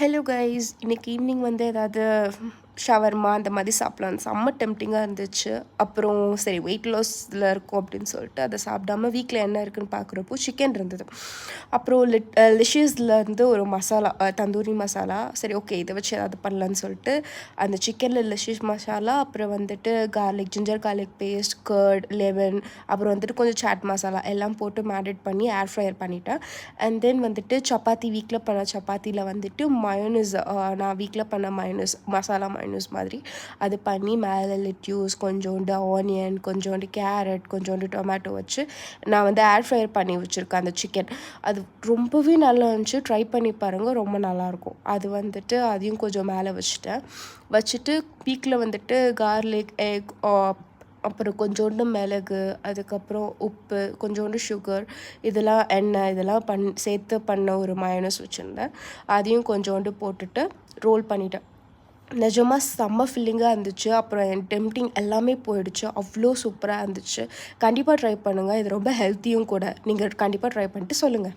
Hello guys, இன்னைக்கு evening வந்து ஏதாவது ஷவர்மா அந்த மாதிரி சாப்பிட்லான்னு செம்ம டெம்டிங்காக இருந்துச்சு. அப்புறம் சரி வெயிட் லாஸில் இருக்கும் அப்படின்னு சொல்லிட்டு அதை சாப்பிடாம வீட்டில் என்ன இருக்குன்னு பார்க்குறப்போ சிக்கன் இருந்தது. அப்புறம் லிஷியஸ்லேருந்து ஒரு மசாலா, தந்தூரி மசாலா. சரி ஓகே, இதை வச்சு ஏதாவது பண்ணலான்னு சொல்லிட்டு அந்த சிக்கனில் லிஷியஸ் மசாலா, அப்புறம் வந்துட்டு ginger garlic paste, curd, lemon, அப்புறம் வந்துட்டு கொஞ்சம் சாட் மசாலா எல்லாம் போட்டு மேரினேட் பண்ணி ஏர் ஃப்ரையர் பண்ணிட்டேன். அண்ட் தென் வந்துட்டு சப்பாத்தி, வீட்டில் பண்ண சப்பாத்தியில் வந்துட்டு மயோனஸ், நான் வீட்டில் பண்ண மயோனஸ், மசாலா மயோனஸ் மாதிரி அது பண்ணி மேலே லெட்யூஸ், கொஞ்சோண்டு ஆனியன், கொஞ்சோண்டு கேரட், கொஞ்சோண்டு டொமேட்டோ வச்சு நான் வந்து ஏர் ஃப்ரையர் பண்ணி வச்சுருக்கேன் அந்த சிக்கன். அது ரொம்பவே நல்லா இருந்துச்சு. ட்ரை பண்ணி பாருங்கள், ரொம்ப நல்லாயிருக்கும். அது வந்துட்டு அதையும் கொஞ்சம் மேலே வச்சுட்டு பீக்கில் வந்துட்டு கார்லிக், எக், அப்புறம் கொஞ்சோண்டு மிளகு, அதுக்கப்புறம் உப்பு, கொஞ்சோண்டு சுகர், இதெல்லாம் எண்ணெய், இதெல்லாம் சேர்த்து பண்ண ஒரு மயோனஸ் வச்சுருந்தேன். அதையும் கொஞ்சோண்டு போட்டுட்டு ரோல் பண்ணிட்டேன். நிஜமாக செம்ம ஃபில்லிங்காக இருந்துச்சு. அப்புறம் என் டெம்டிங் எல்லாமே போயிடுச்சு. அவ்வளோ சூப்பராக இருந்துச்சு. கண்டிப்பாக ட்ரை பண்ணுங்கள். இது ரொம்ப ஹெல்த்தியும் கூட. நீங்கள் கண்டிப்பாக ட்ரை பண்ணிட்டு சொல்லுங்கள்.